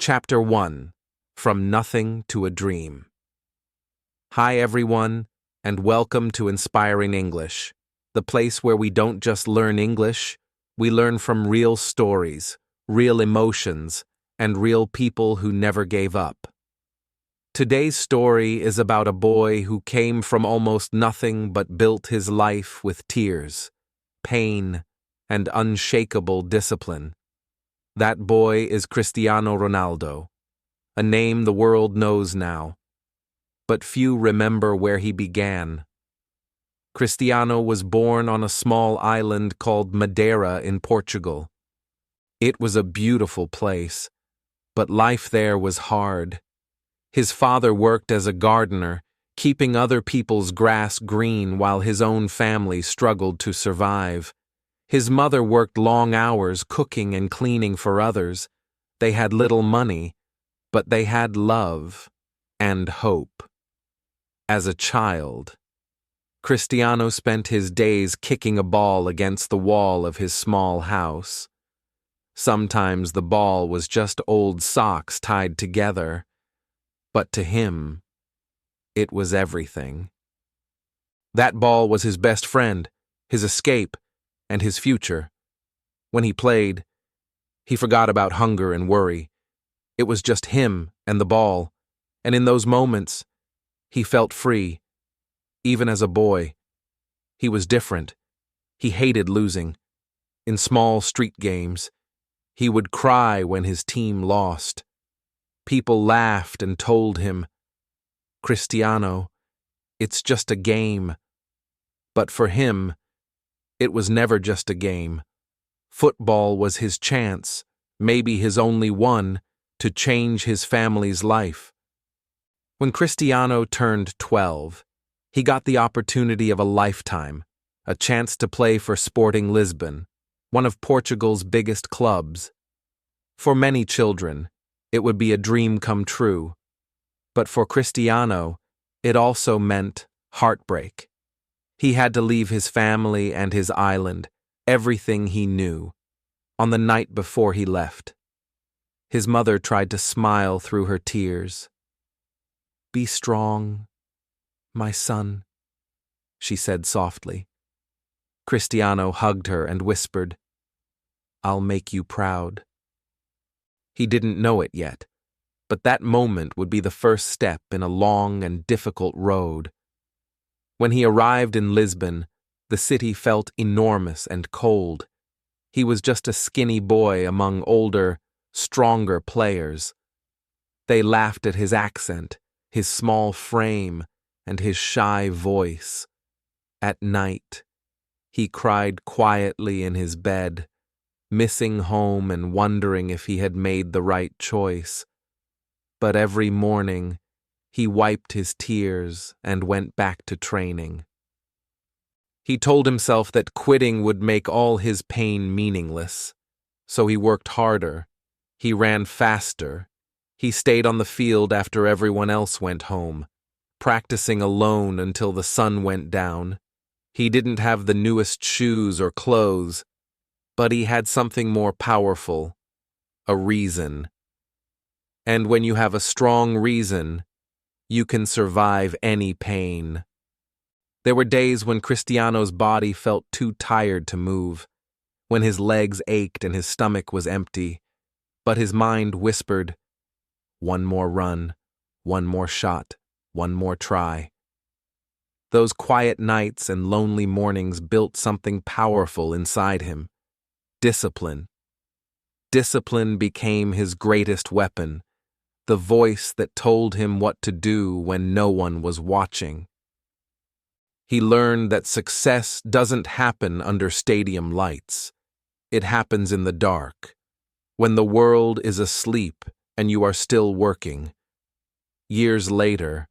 Chapter 1. From Nothing to a Dream. Hi everyone, and welcome to Inspiring English, the place where we don't just learn English, we learn from real stories, real emotions, and real people who never gave up. Today's story is about a boy who came from almost nothing but built his life with tears, pain, and unshakable discipline. That boy is Cristiano Ronaldo, a name the world knows now, but few remember where he began. Cristiano was born on a small island called Madeira in Portugal. It was a beautiful place, but life there was hard. His father worked as a gardener, keeping other people's grass green while his own family struggled to survive. His mother worked long hours cooking and cleaning for others. They had little money, but they had love and hope. As a child, Cristiano spent his days kicking a ball against the wall of his small house. Sometimes the ball was just old socks tied together, but to him, it was everything. That ball was his best friend, his escape, and his future. When he played, he forgot about hunger and worry. It was just him and the ball, and in those moments, he felt free. Even as a boy, he was different. He hated losing. In small street games, he would cry when his team lost. People laughed and told him, "Cristiano, it's just a game." But for him, it was never just a game. Football was his chance, maybe his only one, to change his family's life. When Cristiano turned 12, he got the opportunity of a lifetime, a chance to play for Sporting Lisbon, one of Portugal's biggest clubs. For many children, it would be a dream come true. But for Cristiano, it also meant heartbreak. He had to leave his family and his island, everything he knew, on the night before he left. His mother tried to smile through her tears. "Be strong, my son," she said softly. Cristiano hugged her and whispered, "I'll make you proud." He didn't know it yet, but that moment would be the first step in a long and difficult road. When he arrived in Lisbon, the city felt enormous and cold. He was just a skinny boy among older, stronger players. They laughed at his accent, his small frame, and his shy voice. At night, he cried quietly in his bed, missing home and wondering if he had made the right choice. But every morning, he wiped his tears and went back to training. He told himself that quitting would make all his pain meaningless. So he worked harder. He ran faster. He stayed on the field after everyone else went home, practicing alone until the sun went down. He didn't have the newest shoes or clothes, but he had something more powerful, a reason. And when you have a strong reason, you can survive any pain. There were days when Cristiano's body felt too tired to move, when his legs ached and his stomach was empty, but his mind whispered, "One more run, one more shot, one more try." Those quiet nights and lonely mornings built something powerful inside him. Discipline. Discipline became his greatest weapon, the voice that told him what to do when no one was watching. He learned that success doesn't happen under stadium lights. It happens in the dark, when the world is asleep and you are still working. Years later,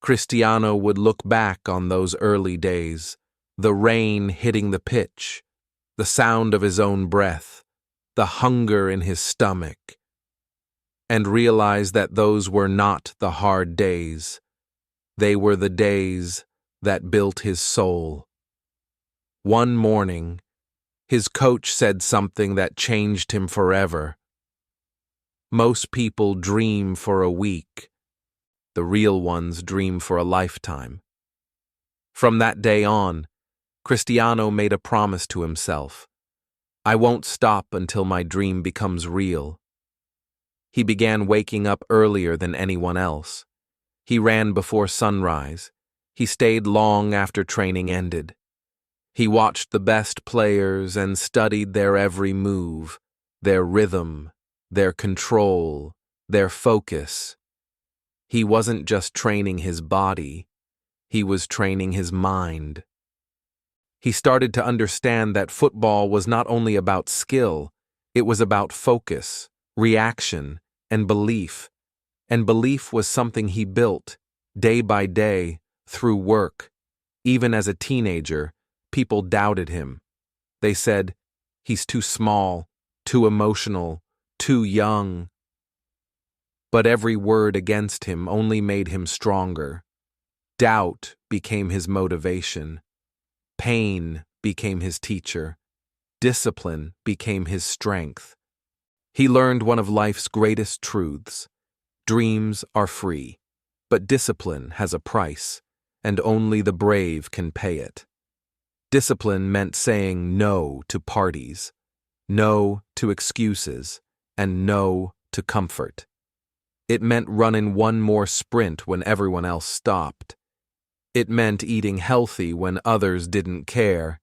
Cristiano would look back on those early days, the rain hitting the pitch, the sound of his own breath, the hunger in his stomach, and realize that those were not the hard days. They were the days that built his soul. One morning, his coach said something that changed him forever. Most people dream for a week. The real ones dream for a lifetime. From that day on, Cristiano made a promise to himself. I won't stop until my dream becomes real. He began waking up earlier than anyone else. He ran before sunrise. He stayed long after training ended. He watched the best players and studied their every move, their rhythm, their control, their focus. He wasn't just training his body, he was training his mind. He started to understand that football was not only about skill, it was about focus, reaction, and belief. And belief was something he built, day by day, through work. Even as a teenager, people doubted him. They said, he's too small, too emotional, too young. But every word against him only made him stronger. Doubt became his motivation. Pain became his teacher. Discipline became his strength. He learned one of life's greatest truths. Dreams are free, but discipline has a price, and only the brave can pay it. Discipline meant saying no to parties, no to excuses, and no to comfort. It meant running one more sprint when everyone else stopped. It meant eating healthy when others didn't care.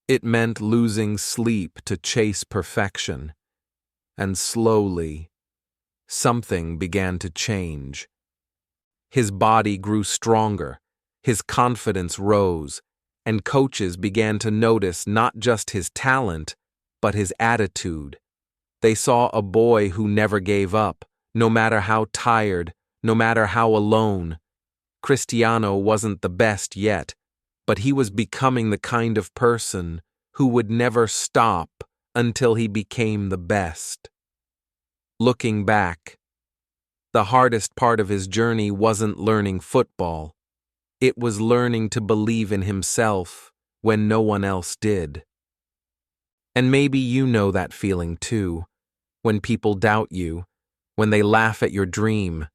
It meant losing sleep to chase perfection. And slowly, something began to change. His body grew stronger, his confidence rose, and coaches began to notice not just his talent, but his attitude. They saw a boy who never gave up, no matter how tired, no matter how alone. Cristiano wasn't the best yet, but he was becoming the kind of person who would never stop until he became the best. Looking back, the hardest part of his journey wasn't learning football. It was learning to believe in himself when no one else did. And maybe you know that feeling too, when people doubt you, when they laugh at your dream,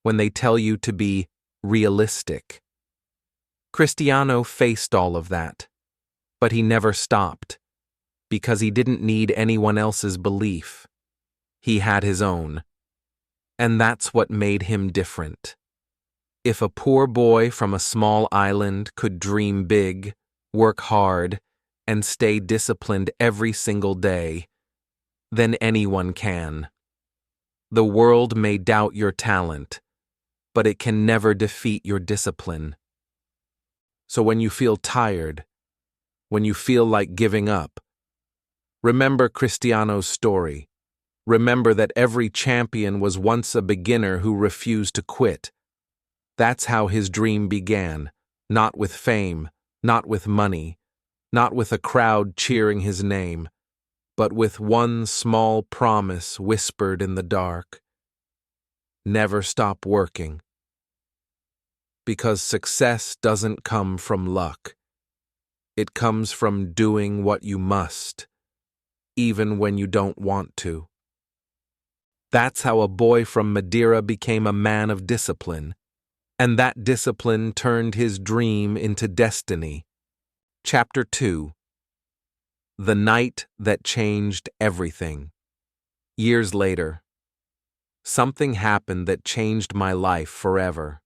when they tell you to be realistic. Cristiano faced all of that, but he never stopped, because he didn't need anyone else's belief. He had his own. And that's what made him different. If a poor boy from a small island could dream big, work hard, and stay disciplined every single day, then anyone can. The world may doubt your talent, but it can never defeat your discipline. So when you feel tired, when you feel like giving up, remember Cristiano's story. Remember that every champion was once a beginner who refused to quit. That's how his dream began, not with fame, not with money, not with a crowd cheering his name, but with one small promise whispered in the dark. Never stop working. Because success doesn't come from luck. It comes from doing what you must, even when you don't want to. That's how a boy from Madeira became a man of discipline, and that discipline turned his dream into destiny. Chapter 2. The Night That Changed Everything. Years later, something happened that changed my life forever.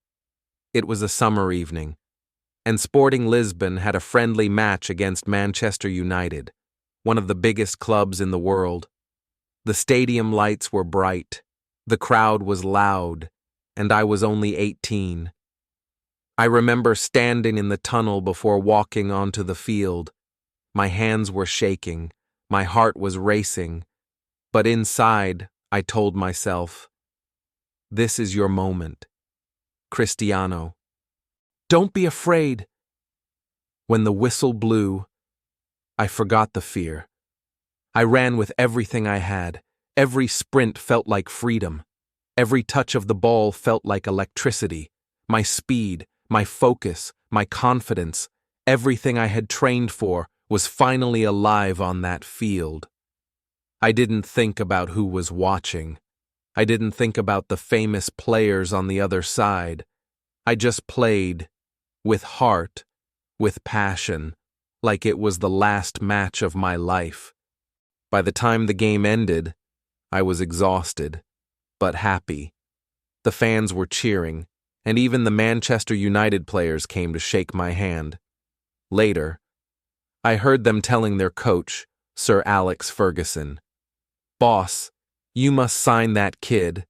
It was a summer evening, and Sporting Lisbon had a friendly match against Manchester United, one of the biggest clubs in the world. The stadium lights were bright, the crowd was loud, and I was only 18. I remember standing in the tunnel before walking onto the field. My hands were shaking, my heart was racing, but inside I told myself, "This is your moment, Cristiano. Don't be afraid." When the whistle blew, I forgot the fear. I ran with everything I had. Every sprint felt like freedom. Every touch of the ball felt like electricity. My speed, my focus, my confidence, everything I had trained for was finally alive on that field. I didn't think about who was watching. I didn't think about the famous players on the other side. I just played, with heart, with passion, like it was the last match of my life. By the time the game ended, I was exhausted, but happy. The fans were cheering, and even the Manchester United players came to shake my hand. Later, I heard them telling their coach, Sir Alex Ferguson, "Boss, you must sign that kid."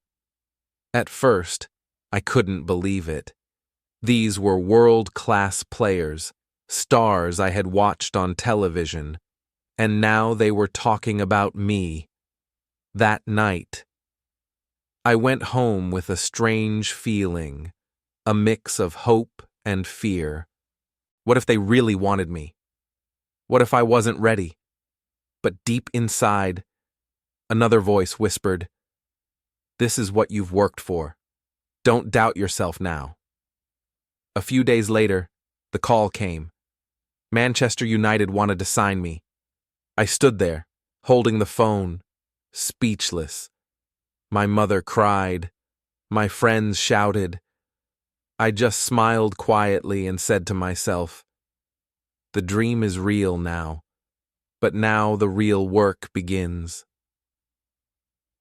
At first, I couldn't believe it. These were world-class players, stars I had watched on television, and now they were talking about me. That night, I went home with a strange feeling, a mix of hope and fear. What if they really wanted me? What if I wasn't ready? But deep inside, another voice whispered, "This is what you've worked for. Don't doubt yourself now." A few days later, the call came. Manchester United wanted to sign me. I stood there, holding the phone, speechless. My mother cried. My friends shouted. I just smiled quietly and said to myself, "The dream is real now, but now the real work begins."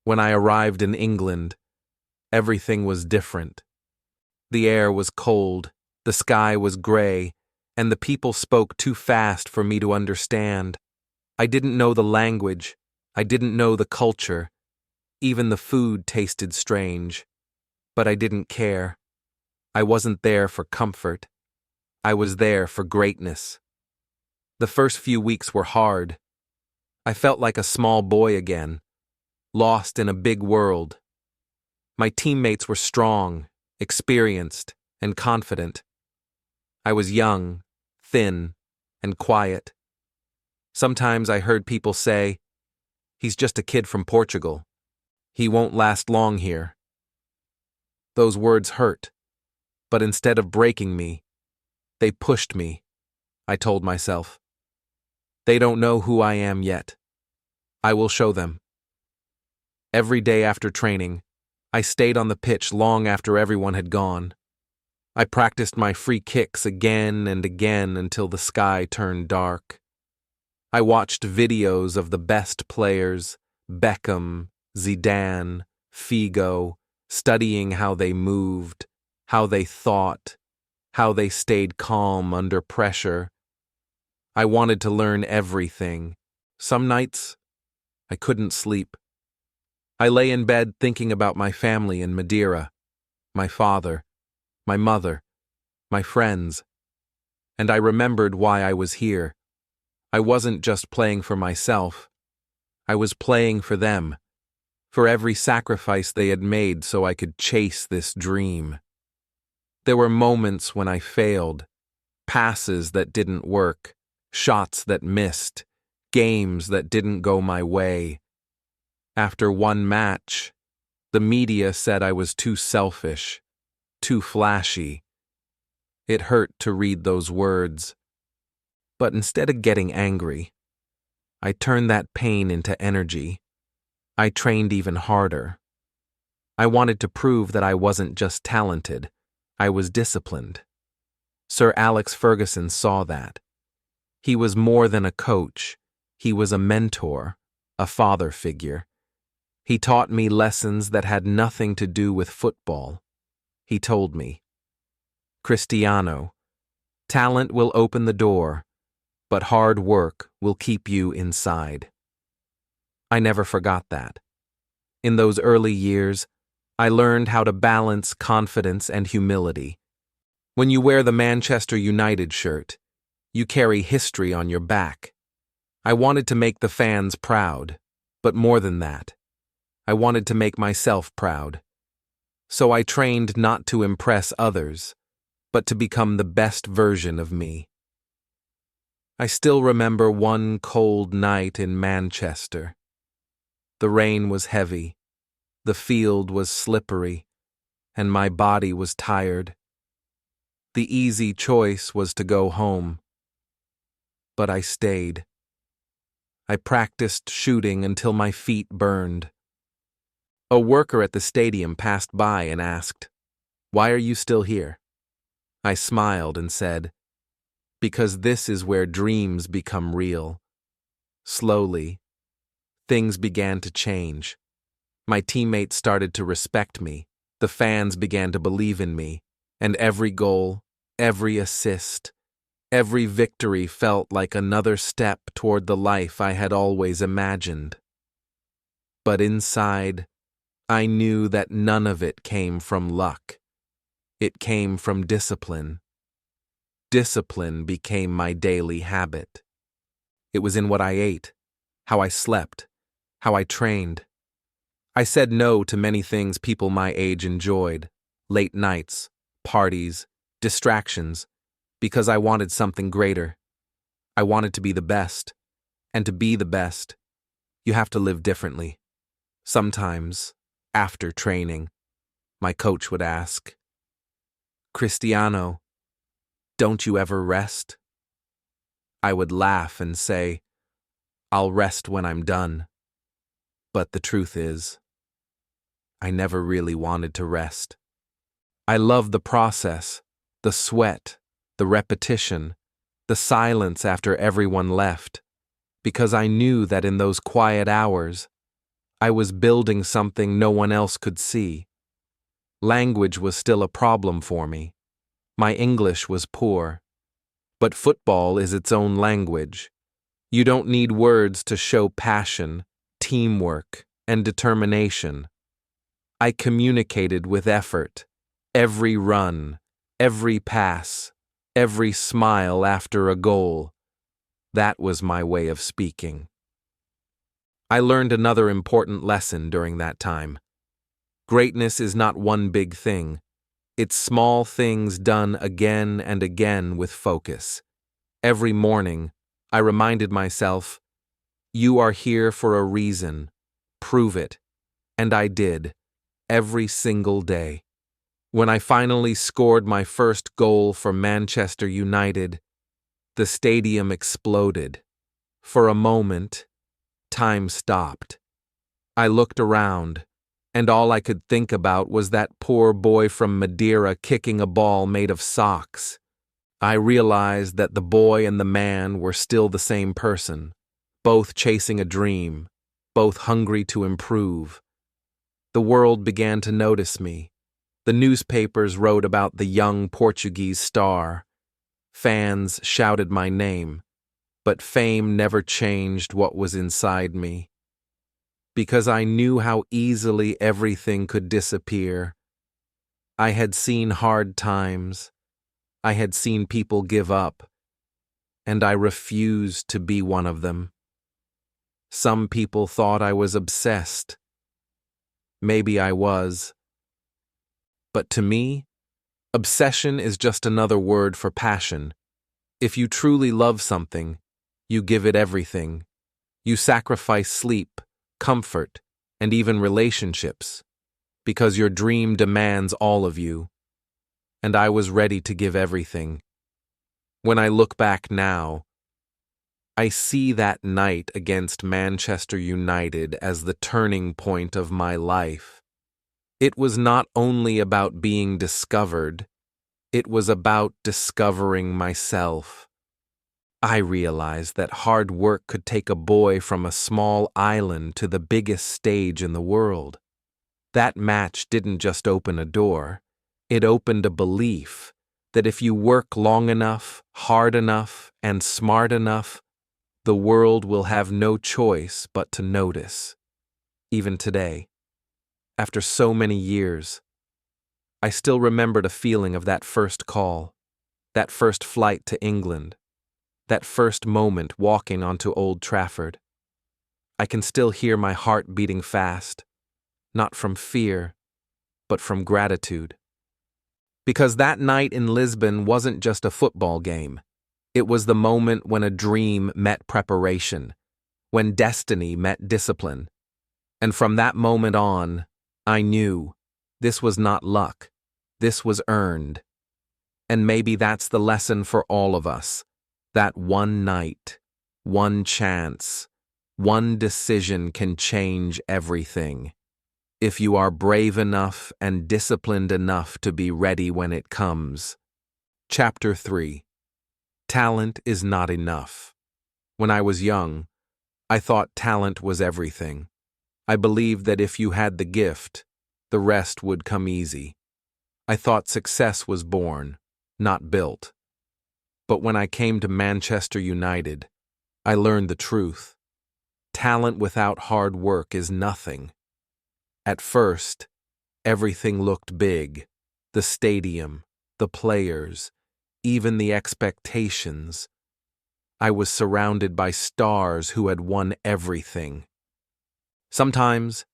When I arrived in England, everything was different. The air was cold, the sky was gray, and the people spoke too fast for me to understand. I didn't know the language, I didn't know the culture. Even the food tasted strange. But I didn't care. I wasn't there for comfort. I was there for greatness. The first few weeks were hard. I felt like a small boy again, lost in a big world. My teammates were strong, experienced, and confident. I was young, thin, and quiet. Sometimes I heard people say, "He's just a kid from Portugal. He won't last long here." Those words hurt, but instead of breaking me, they pushed me, I told myself. They don't know who I am yet. I will show them. Every day after training, I stayed on the pitch long after everyone had gone. I practiced my free kicks again and again until the sky turned dark. I watched videos of the best players, Beckham, Zidane, Figo, studying how they moved, how they thought, how they stayed calm under pressure. I wanted to learn everything. Some nights, I couldn't sleep. I lay in bed thinking about my family in Madeira, my father, my mother, my friends. And I remembered why I was here. I wasn't just playing for myself. I was playing for them, for every sacrifice they had made so I could chase this dream. There were moments when I failed, passes that didn't work, shots that missed, games that didn't go my way. After one match, the media said I was too selfish, too flashy. It hurt to read those words. But instead of getting angry, I turned that pain into energy. I trained even harder. I wanted to prove that I wasn't just talented, I was disciplined. Sir Alex Ferguson saw that. He was more than a coach, he was a mentor, a father figure. He taught me lessons that had nothing to do with football. He told me, "Cristiano, talent will open the door, but hard work will keep you inside." I never forgot that. In those early years, I learned how to balance confidence and humility. When you wear the Manchester United shirt, you carry history on your back. I wanted to make the fans proud, but more than that, I wanted to make myself proud. So I trained not to impress others, but to become the best version of me. I still remember one cold night in Manchester. The rain was heavy, the field was slippery, and my body was tired. The easy choice was to go home. But I stayed. I practiced shooting until my feet burned. A worker at the stadium passed by and asked, "Why are you still here?" I smiled and said, "Because this is where dreams become real." Slowly, things began to change. My teammates started to respect me, the fans began to believe in me, and every goal, every assist, every victory felt like another step toward the life I had always imagined. But inside, I knew that none of it came from luck. It came from discipline. Discipline became my daily habit. It was in what I ate, how I slept, how I trained. I said no to many things people my age enjoyed: late nights, parties, distractions, because I wanted something greater. I wanted to be the best, and to be the best, you have to live differently. Sometimes, after training, my coach would ask, "Cristiano, don't you ever rest?" I would laugh and say, "I'll rest when I'm done." But the truth is, I never really wanted to rest. I loved the process, the sweat, the repetition, the silence after everyone left, because I knew that in those quiet hours, I was building something no one else could see. Language was still a problem for me. My English was poor. But football is its own language. You don't need words to show passion, teamwork, and determination. I communicated with effort. Every run, every pass, every smile after a goal. That was my way of speaking. I learned another important lesson during that time. Greatness is not one big thing. It's small things done again and again with focus. Every morning, I reminded myself, "You are here for a reason. Prove it." And I did, every single day. When I finally scored my first goal for Manchester United, the stadium exploded. For a moment, time stopped. I looked around, and all I could think about was that poor boy from Madeira kicking a ball made of socks. I realized that the boy and the man were still the same person, both chasing a dream, both hungry to improve. The world began to notice me. The newspapers wrote about the young Portuguese star. Fans shouted my name, but fame never changed what was inside me. Because I knew how easily everything could disappear. I had seen hard times. I had seen people give up, and I refused to be one of them. Some people thought I was obsessed. Maybe I was. But to me, obsession is just another word for passion. If you truly love something, you give it everything. You sacrifice sleep, comfort, and even relationships, because your dream demands all of you. And I was ready to give everything. When I look back now, I see that night against Manchester United as the turning point of my life. It was not only about being discovered, it was about discovering myself. I realized that hard work could take a boy from a small island to the biggest stage in the world. That match didn't just open a door, it opened a belief that if you work long enough, hard enough, and smart enough, the world will have no choice but to notice. Even today, after so many years, I still remember the feeling of that first call, that first flight to England, that first moment walking onto Old Trafford. I can still hear my heart beating fast, not from fear, but from gratitude. Because that night in Lisbon wasn't just a football game. It was the moment when a dream met preparation, when destiny met discipline. And from that moment on, I knew this was not luck, this was earned. And maybe that's the lesson for all of us. That one night, one chance, one decision can change everything. if you are brave enough and disciplined enough to be ready when it comes. Chapter 3. Talent is not enough. When I was young, I thought talent was everything. I believed that if you had the gift, the rest would come easy. I thought success was born, not built. But when I came to Manchester United, I learned the truth. Talent without hard work is nothing. At first, everything looked big. The stadium, the players, even the expectations. I was surrounded by stars who had won everything. Sometimes,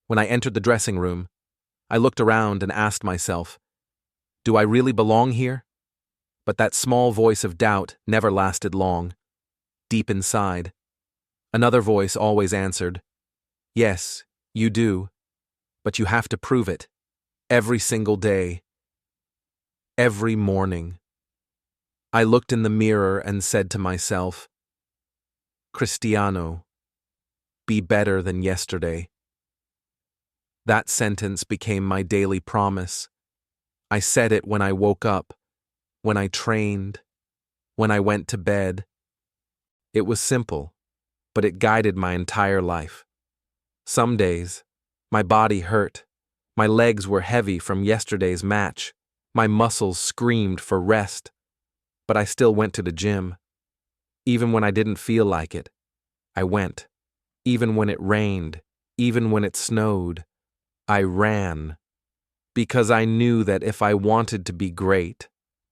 when I entered the dressing room, I looked around and asked myself, do I really belong here? But that small voice of doubt never lasted long. Deep inside, another voice always answered, yes, you do, but you have to prove it. Every single day. Every morning. I looked in the mirror and said to myself, Cristiano, be better than yesterday. That sentence became my daily promise. I said it when I woke up, when I trained, when I went to bed. It was simple, but it guided my entire life. Some days, my body hurt. My legs were heavy from yesterday's match. My muscles screamed for rest. But I still went to the gym. Even when I didn't feel like it, I went. Even when it rained, even when it snowed, I ran. Because I knew that if I wanted to be great,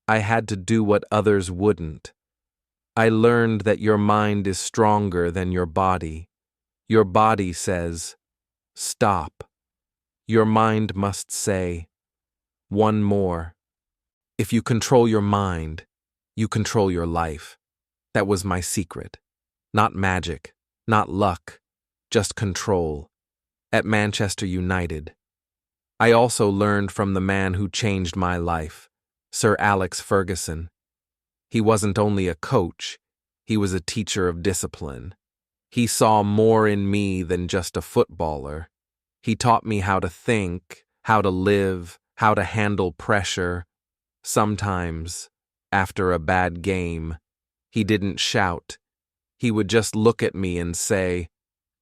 I had to do what others wouldn't. I learned that your mind is stronger than your body. Your body says, stop. Your mind must say, one more. If you control your mind, you control your life. That was my secret. Not magic, not luck, just control. At Manchester United. I also learned from the man who changed my life, Sir Alex Ferguson. He wasn't only a coach, he was a teacher of discipline. He saw more in me than just a footballer. He taught me how to think, how to live, how to handle pressure. Sometimes, after a bad game, he didn't shout. He would just look at me and say,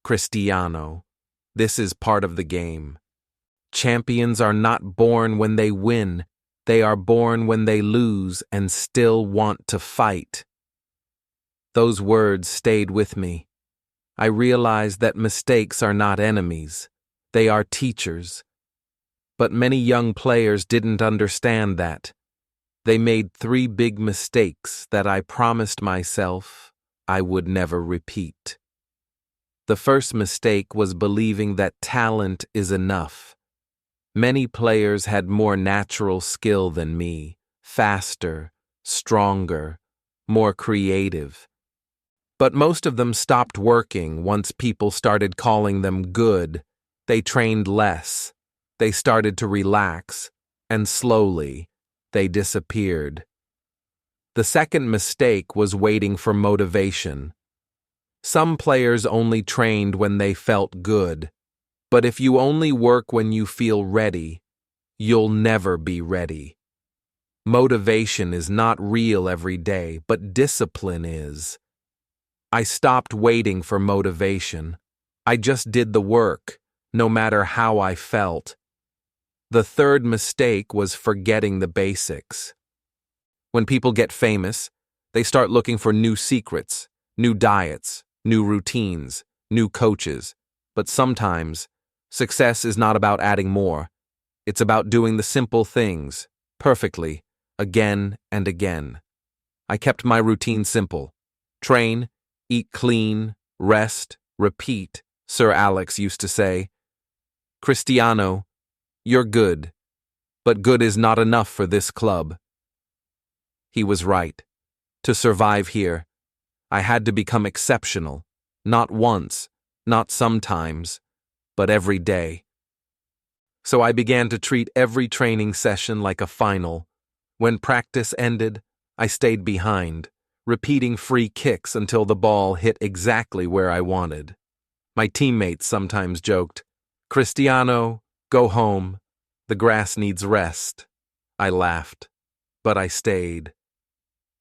Cristiano, this is part of the game. Champions are not born when they win. They are born when they lose and still want to fight. Those words stayed with me. I realized that mistakes are not enemies. They are teachers. But many young players didn't understand that. They made 3 big mistakes that I promised myself I would never repeat. The first mistake was believing that talent is enough. Many players had more natural skill than me, faster, stronger, more creative. But most of them stopped working once people started calling them good. They trained less. They started to relax, and slowly, they disappeared. The second mistake was waiting for motivation. Some players only trained when they felt good. But if you only work when you feel ready, you'll never be ready. Motivation is not real every day, but discipline is. I stopped waiting for motivation. I just did the work, no matter how I felt. The third mistake was forgetting the basics. When people get famous, they start looking for new secrets, new diets, new routines, new coaches. But sometimes, success is not about adding more. It's about doing the simple things, perfectly, again and again. I kept my routine simple. Train, eat clean, rest, repeat, Sir Alex used to say. Cristiano, you're good, but good is not enough for this club. He was right. To survive here, I had to become exceptional, not once, not sometimes, but every day. So I began to treat every training session like a final. When practice ended, I stayed behind, repeating free kicks until the ball hit exactly where I wanted. My teammates sometimes joked, Cristiano, Go home. The grass needs rest. I laughed, but I stayed.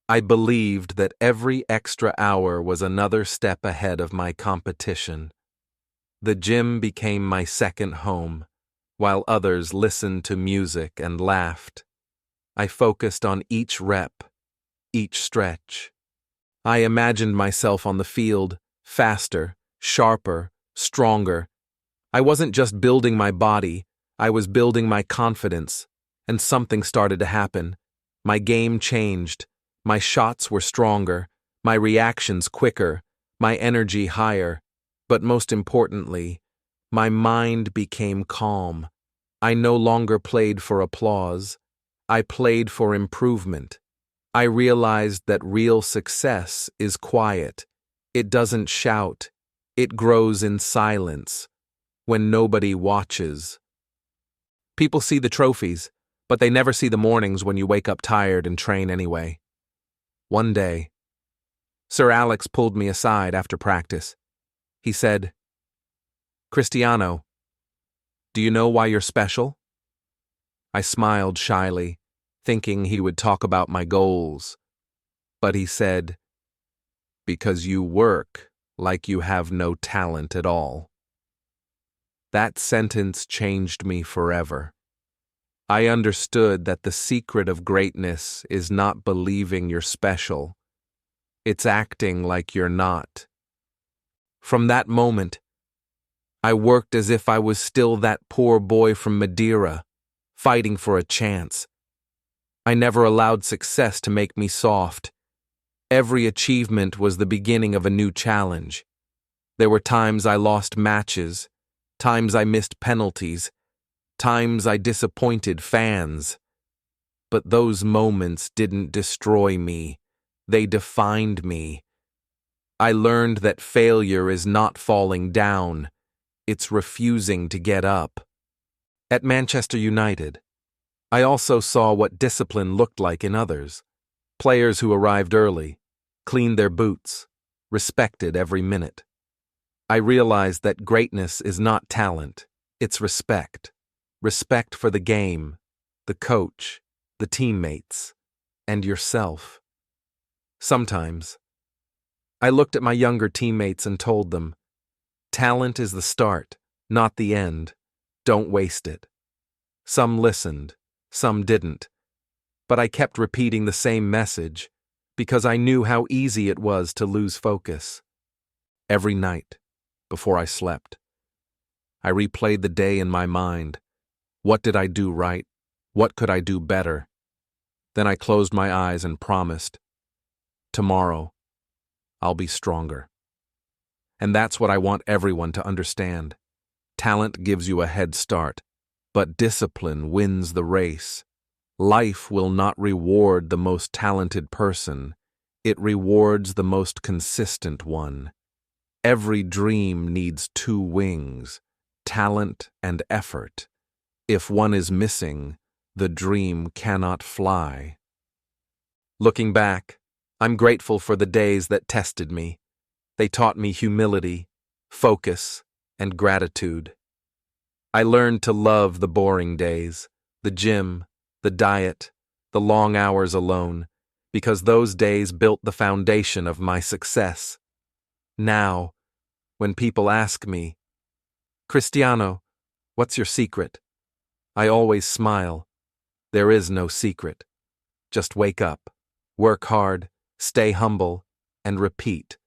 I believed that every extra hour was another step ahead of my competition. The gym became my second home, while others listened to music and laughed. I focused on each rep, each stretch. I imagined myself on the field, faster, sharper, stronger. I wasn't just building my body, I was building my confidence, and something started to happen. My game changed. My shots were stronger, my reactions quicker, my energy higher, but most importantly, my mind became calm. I no longer played for applause. I played for improvement. I realized that real success is quiet. It doesn't shout. It grows in silence, when nobody watches. People see the trophies, but they never see the mornings when you wake up tired and train anyway. One day, Sir Alex pulled me aside after practice. He said, "Cristiano, do you know why you're special?" I smiled shyly, thinking he would talk about my goals. But he said, "Because you work like you have no talent at all." That sentence changed me forever. I understood that the secret of greatness is not believing you're special. It's acting like you're not. From that moment, I worked as if I was still that poor boy from Madeira, fighting for a chance. I never allowed success to make me soft. Every achievement was the beginning of a new challenge. There were times I lost matches, times I missed penalties, times I disappointed fans. But those moments didn't destroy me. They defined me. I learned that failure is not falling down. It's refusing to get up. At Manchester United, I also saw what discipline looked like in others. Players who arrived early, cleaned their boots, respected every minute. I realized that greatness is not talent, it's respect. Respect for the game, the coach, the teammates, and yourself. Sometimes, I looked at my younger teammates and told them, "Talent is the start, not the end. Don't waste it." Some listened, some didn't, but I kept repeating the same message because I knew how easy it was to lose focus. Every night, before I slept, I replayed the day in my mind. What did I do right? What could I do better? Then I closed my eyes and promised, tomorrow, I'll be stronger. And that's what I want everyone to understand. Talent gives you a head start, but discipline wins the race. Life will not reward the most talented person. It rewards the most consistent one. Every dream needs two wings, talent and effort. If one is missing, the dream cannot fly. Looking back, I'm grateful for the days that tested me. They taught me humility, focus, and gratitude. I learned to love the boring days, the gym, the diet, the long hours alone, because those days built the foundation of my success. Now, when people ask me, "Cristiano, what's your secret?" I always smile. There is no secret. Just wake up, work hard, stay humble, and repeat.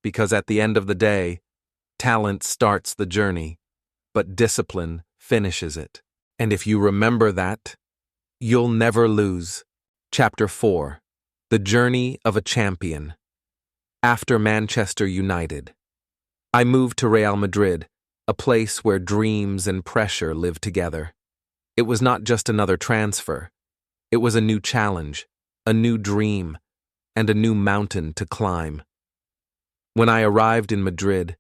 Because at the end of the day, talent starts the journey, but discipline finishes it. And if you remember that, you'll never lose. Chapter 4. The Journey of a Champion. After Manchester United, I moved to Real Madrid, a place where dreams and pressure live together. It was not just another transfer. It was a new challenge, a new dream, and a new mountain to climb. When I arrived in Madrid,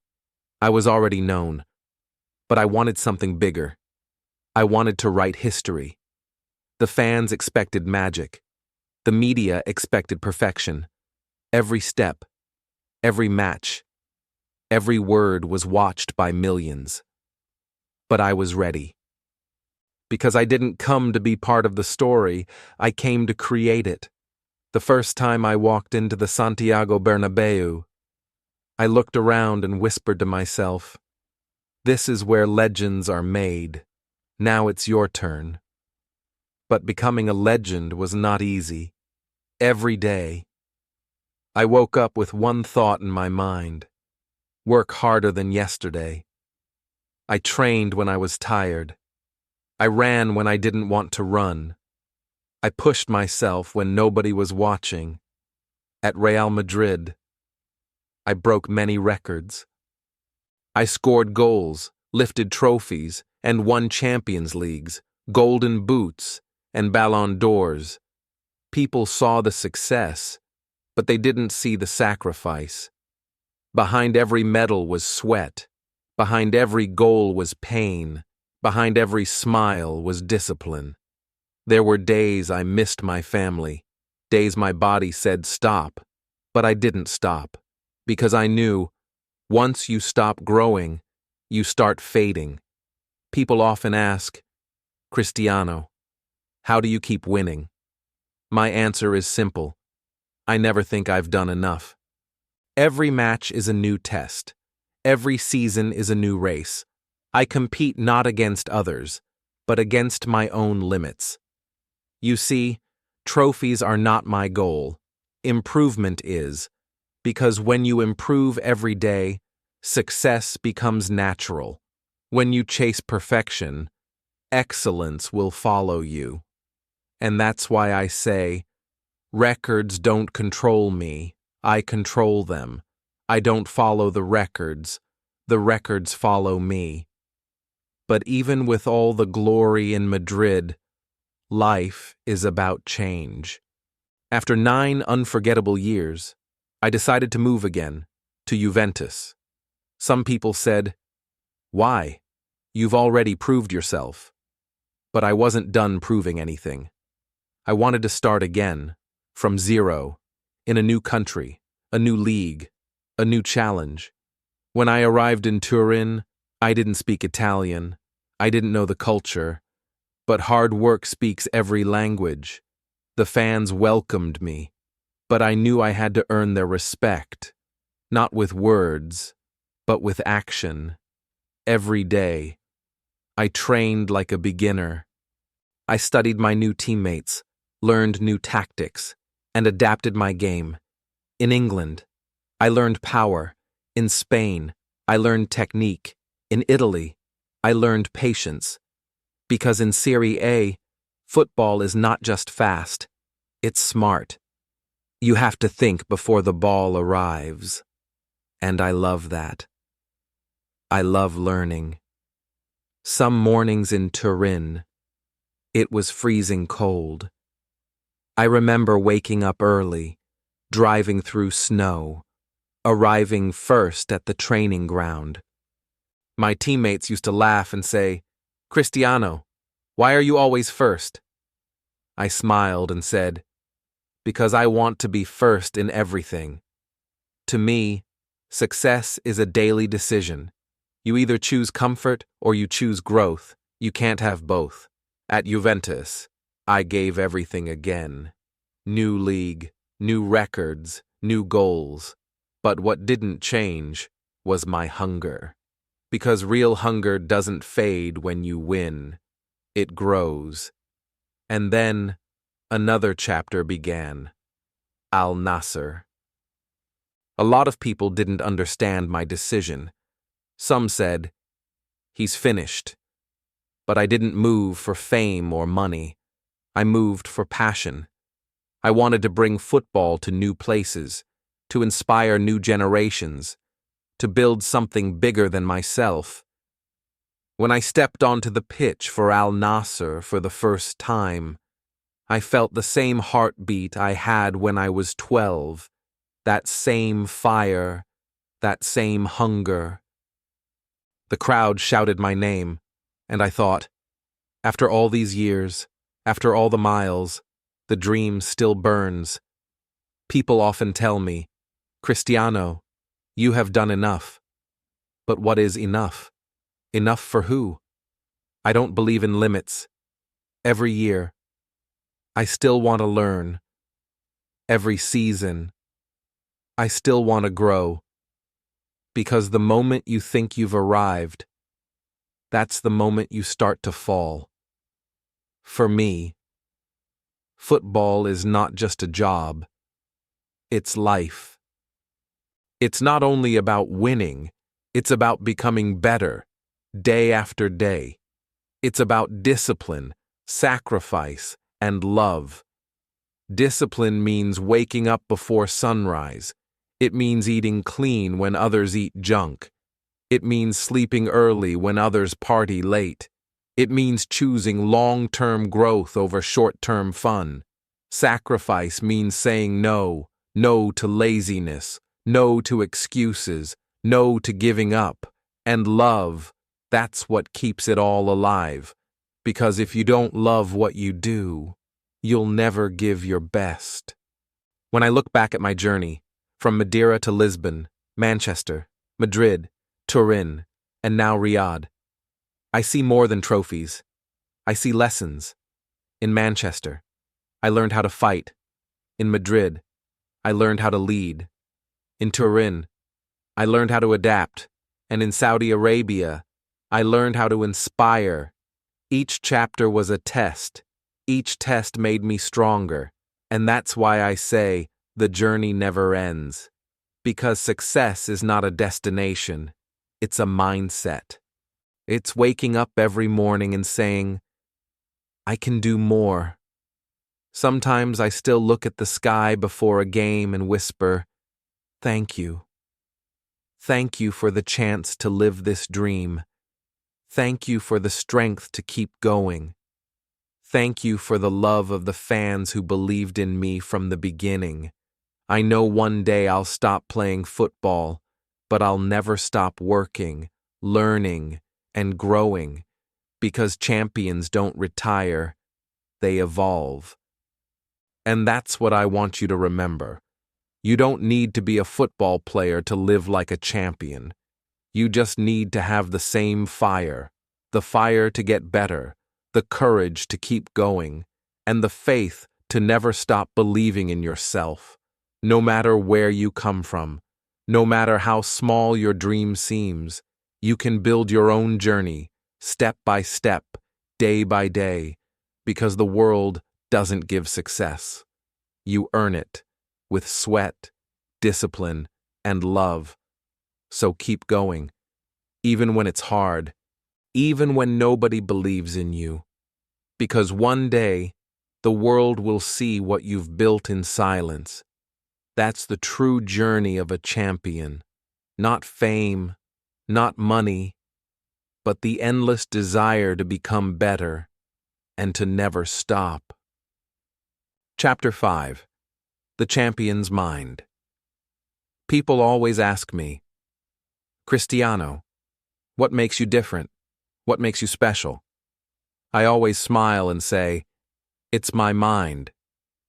I was already known, but I wanted something bigger. I wanted to write history. The fans expected magic. The media expected perfection. Every step, every match, every word was watched by millions. But I was ready. because I didn't come to be part of the story, I came to create it. The first time I walked into the Santiago Bernabeu, I looked around and whispered to myself, "This is where legends are made. Now it's your turn." But becoming a legend was not easy. Every day, I woke up with one thought in my mind: work harder than yesterday. I trained when I was tired. I ran when I didn't want to run. I pushed myself when nobody was watching. At Real Madrid, I broke many records. I scored goals, lifted trophies, and won Champions Leagues, Golden Boots, and Ballon d'Ors. People saw the success, but they didn't see the sacrifice. Behind every medal was sweat. Behind every goal was pain. Behind every smile was discipline. There were days I missed my family, days my body said stop, but I didn't stop, because I knew once you stop growing, you start fading. People often ask, "Cristiano, how do you keep winning?" My answer is simple: I never think I've done enough. Every match is a new test. Every season is a new race. I compete not against others, but against my own limits. You see, trophies are not my goal. Improvement is, because when you improve every day, success becomes natural. When you chase perfection, excellence will follow you. And that's why I say, records don't control me, I control them. I don't follow the records follow me. But even with all the glory in Madrid, life is about change. After 9 unforgettable years, I decided to move again, to Juventus. Some people said, "Why? You've already proved yourself." But I wasn't done proving anything. I wanted to start again, from zero, in a new country, a new league, a new challenge. When I arrived in Turin, I didn't speak Italian. I didn't know the culture. But hard work speaks every language. The fans welcomed me, but I knew I had to earn their respect, not with words, but with action. Every day, I trained like a beginner. I studied my new teammates, learned new tactics, and adapted my game. In England, I learned power. In Spain, I learned technique. In Italy, I learned patience. Because in Serie A, football is not just fast, it's smart. You have to think before the ball arrives. And I love that. I love learning. Some mornings in Turin, it was freezing cold. I remember waking up early, driving through snow, arriving first at the training ground. My teammates used to laugh and say, "Cristiano, why are you always first?" I smiled and said, "Because I want to be first in everything." To me, success is a daily decision. You either choose comfort or you choose growth. You can't have both. At Juventus, I gave everything again. New league, new records, new goals. But what didn't change was my hunger. Because real hunger doesn't fade when you win. It grows. And then another chapter began. Al Nassr. A lot of people didn't understand my decision. Some said, "He's finished." But I didn't move for fame or money. I moved for passion. I wanted to bring football to new places, to inspire new generations, to build something bigger than myself. When I stepped onto the pitch for Al Nassr for the first time, I felt the same heartbeat I had when I was 12, that same fire, that same hunger. The crowd shouted my name, and I thought, after all these years, after all the miles, the dream still burns. People often tell me, "Cristiano, you have done enough." But what is enough? Enough for who? I don't believe in limits. Every year, I still want to learn. Every season, I still want to grow. Because the moment you think you've arrived, that's the moment you start to fall. For me, football is not just a job, it's life. It's not only about winning, it's about becoming better, day after day. It's about discipline, sacrifice, and love. Discipline means waking up before sunrise. It means eating clean when others eat junk. It means sleeping early when others party late. It means choosing long-term growth over short-term fun. Sacrifice means saying no, no to laziness, no to excuses, no to giving up. And love, that's what keeps it all alive. Because if you don't love what you do, you'll never give your best. When I look back at my journey, from Madeira to Lisbon, Manchester, Madrid, Turin, and now Riyadh, I see more than trophies. I see lessons. In Manchester, I learned how to fight. In Madrid, I learned how to lead. In Turin, I learned how to adapt. And in Saudi Arabia, I learned how to inspire. Each chapter was a test. Each test made me stronger. And that's why I say the journey never ends. Because success is not a destination. It's a mindset. It's waking up every morning and saying, I can do more. Sometimes I still look at the sky before a game and whisper, thank you. Thank you for the chance to live this dream. Thank you for the strength to keep going. Thank you for the love of the fans who believed in me from the beginning. I know one day I'll stop playing football, but I'll never stop working, learning, and growing, because champions don't retire, they evolve. And that's what I want you to remember. You don't need to be a football player to live like a champion. You just need to have the same fire, the fire to get better, the courage to keep going, and the faith to never stop believing in yourself. No matter where you come from, no matter how small your dream seems, you can build your own journey, step by step, day by day, because the world doesn't give success. You earn it with sweat, discipline, and love. So keep going, even when it's hard, even when nobody believes in you, because one day the world will see what you've built in silence. That's the true journey of a champion. Not fame, not money, but the endless desire to become better and to never stop. Chapter 5. The Champion's Mind. People always ask me, Cristiano, what makes you different? What makes you special? I always smile and say, it's my mind.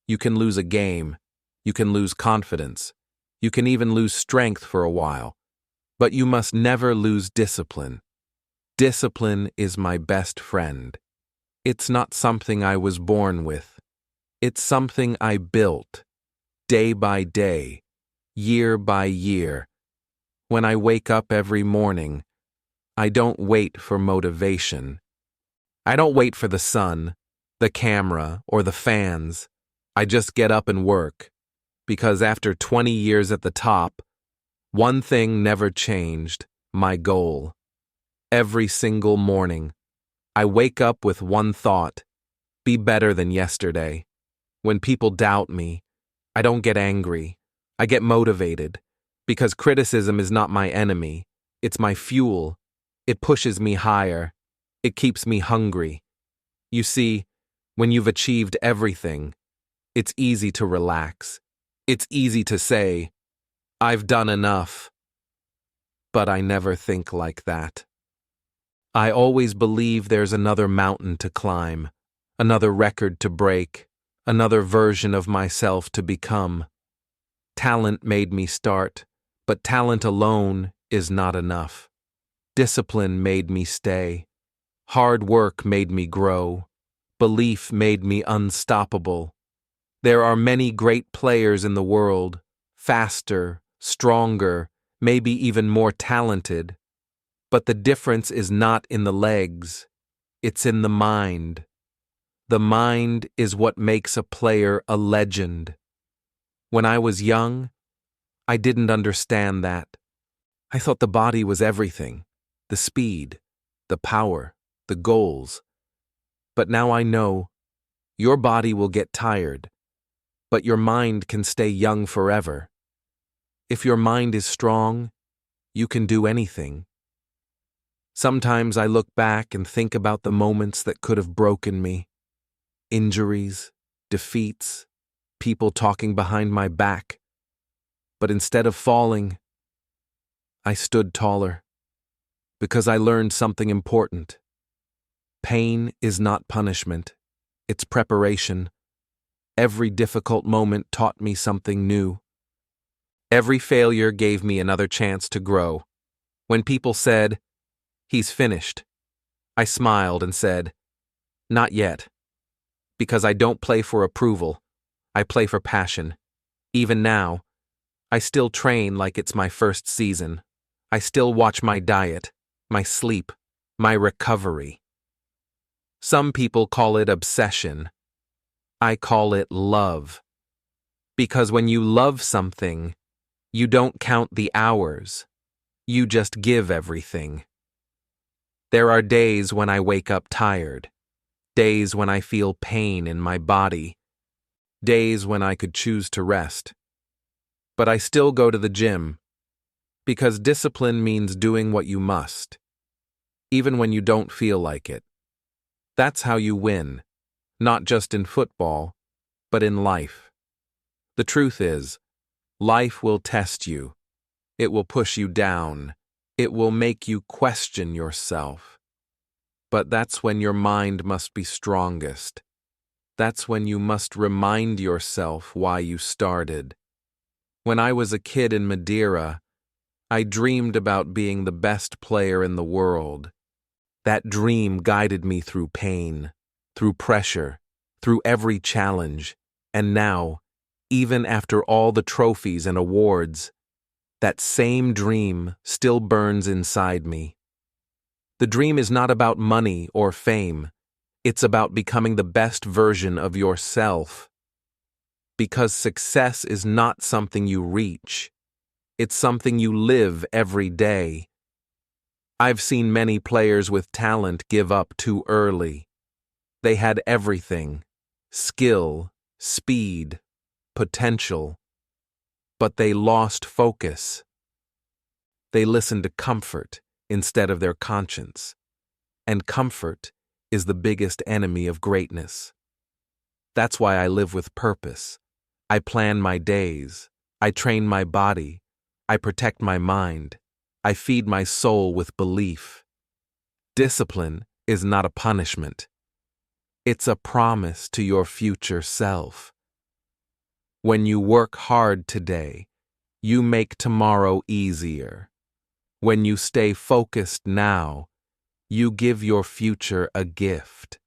You can lose a game. You can lose confidence. You can even lose strength for a while. But you must never lose discipline. Discipline is my best friend. It's not something I was born with. It's something I built, day by day, year by year. When I wake up every morning, I don't wait for motivation. I don't wait for the sun, the camera, or the fans. I just get up and work. Because after 20 years at the top, one thing never changed, my goal. Every single morning, I wake up with one thought, be better than yesterday. When people doubt me, I don't get angry. I get motivated. Because criticism is not my enemy. It's my fuel. It pushes me higher. It keeps me hungry. You see, when you've achieved everything, it's easy to relax. It's easy to say, I've done enough. But I never think like that. I always believe there's another mountain to climb, another record to break, another version of myself to become. Talent made me start, but talent alone is not enough. Discipline made me stay. Hard work made me grow. Belief made me unstoppable. There are many great players in the world, faster, stronger, maybe even more talented. But the difference is not in the legs, it's in the mind. The mind is what makes a player a legend. When I was young, I didn't understand that. I thought the body was everything, the speed, the power, the goals. But now I know your body will get tired, but your mind can stay young forever. If your mind is strong, you can do anything. Sometimes I look back and think about the moments that could have broken me. Injuries, defeats, people talking behind my back. But instead of falling, I stood taller. Because I learned something important. Pain is not punishment, it's preparation. Every difficult moment taught me something new. Every failure gave me another chance to grow. When people said, "He's finished," I smiled and said, "Not yet." Because I don't play for approval, I play for passion. Even now, I still train like it's my first season. I still watch my diet, my sleep, my recovery. Some people call it obsession. I call it love. Because when you love something, you don't count the hours. You just give everything. There are days when I wake up tired. Days when I feel pain in my body. Days when I could choose to rest. But I still go to the gym. Because discipline means doing what you must. Even when you don't feel like it. That's how you win. Not just in football, but in life. The truth is, life will test you. It will push you down. It will make you question yourself. But that's when your mind must be strongest. That's when you must remind yourself why you started. When I was a kid in Madeira, I dreamed about being the best player in the world. That dream guided me through pain, through pressure, through every challenge. And now, even after all the trophies and awards, that same dream still burns inside me. The dream is not about money or fame. It's about becoming the best version of yourself. Because success is not something you reach. It's something you live every day. I've seen many players with talent give up too early. They had everything: skill, speed, potential. But they lost focus. They listened to comfort instead of their conscience. And comfort is the biggest enemy of greatness. That's why I live with purpose. I plan my days. I train my body. I protect my mind. I feed my soul with belief. Discipline is not a punishment. It's a promise to your future self. When you work hard today, you make tomorrow easier. When you stay focused now, you give your future a gift.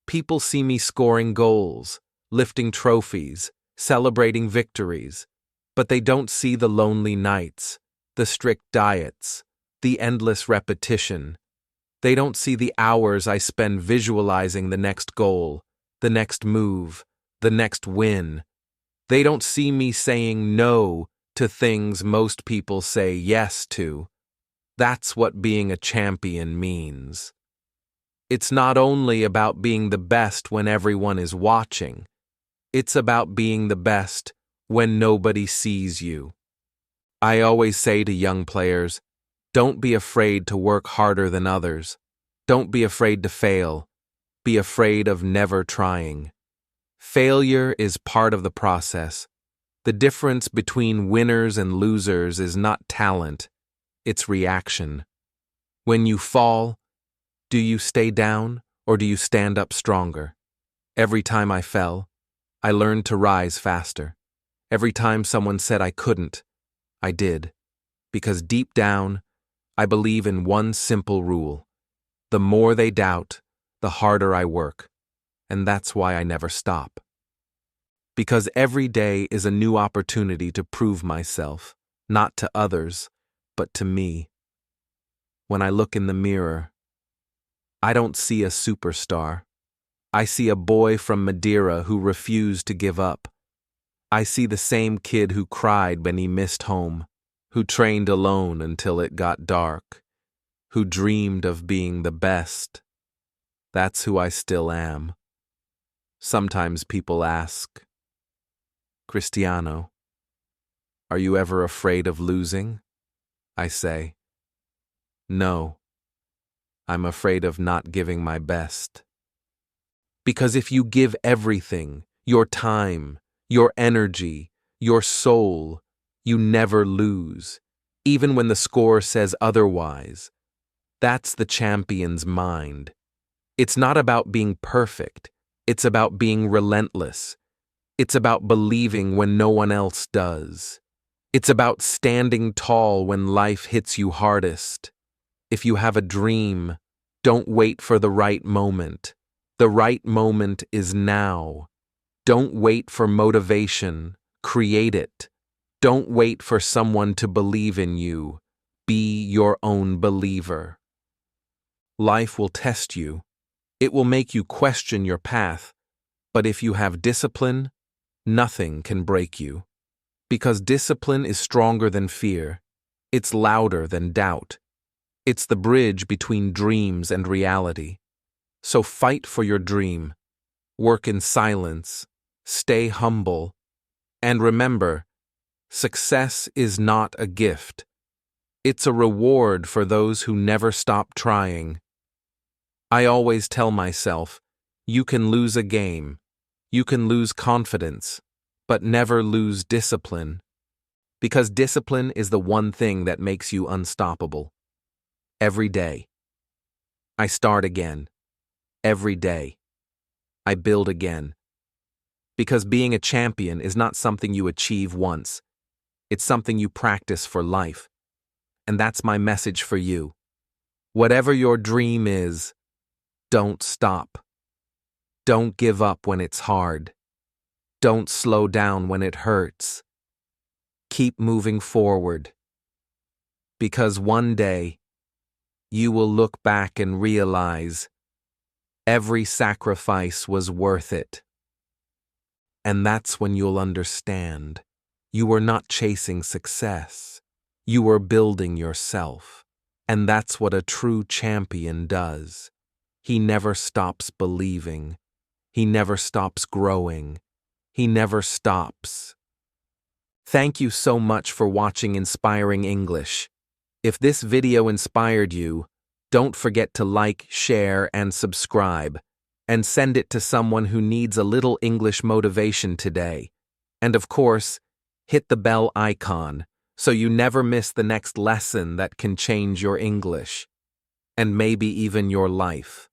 People see me scoring goals, lifting trophies, celebrating victories, but they don't see the lonely nights, the strict diets, the endless repetition. They don't see the hours I spend visualizing the next goal, the next move, the next win. They don't see me saying no to things most people say yes to. That's what being a champion means. It's not only about being the best when everyone is watching. It's about being the best when nobody sees you. I always say to young players, don't be afraid to work harder than others. Don't be afraid to fail. Be afraid of never trying. Failure is part of the process. The difference between winners and losers is not talent, it's reaction. When you fall, do you stay down or do you stand up stronger? Every time I fell, I learned to rise faster. Every time someone said I couldn't, I did. Because deep down, I believe in one simple rule. The more they doubt, the harder I work. and that's why I never stop. Because every day is a new opportunity to prove myself, not to others, but to me. When I look in the mirror, I don't see a superstar. I see a boy from Madeira who refused to give up. I see the same kid who cried when he missed home, who trained alone until it got dark, who dreamed of being the best. That's who I still am. Sometimes people ask, Cristiano, are you ever afraid of losing? I say, no, I'm afraid of not giving my best. Because if you give everything, your time, your energy, your soul, you never lose, even when the score says otherwise. That's the champion's mind. It's not about being perfect. It's about being relentless. It's about believing when no one else does. It's about standing tall when life hits you hardest. If you have a dream, don't wait for the right moment. The right moment is now. Don't wait for motivation. Create it. Don't wait for someone to believe in you. Be your own believer. Life will test you. It will make you question your path. But if you have discipline, nothing can break you. Because discipline is stronger than fear. It's louder than doubt. It's the bridge between dreams and reality. So fight for your dream. Work in silence. Stay humble. And remember, success is not a gift. It's a reward for those who never stop trying. I always tell myself, you can lose a game. You can lose confidence, but never lose discipline. Because discipline is the one thing that makes you unstoppable. Every day. I start again. Every day. I build again. Because being a champion is not something you achieve once. It's something you practice for life. And that's my message for you. Whatever your dream is, don't stop. Don't give up when it's hard. Don't slow down when it hurts. Keep moving forward. Because one day, you will look back and realize every sacrifice was worth it. And that's when you'll understand you were not chasing success. You were building yourself. And that's what a true champion does. He never stops believing. He never stops growing. He never stops. Thank you so much for watching Inspiring English. If this video inspired you, don't forget to like, share, and subscribe, and send it to someone who needs a little English motivation today. And of course, hit the bell icon so you never miss the next lesson that can change your English, and maybe even your life.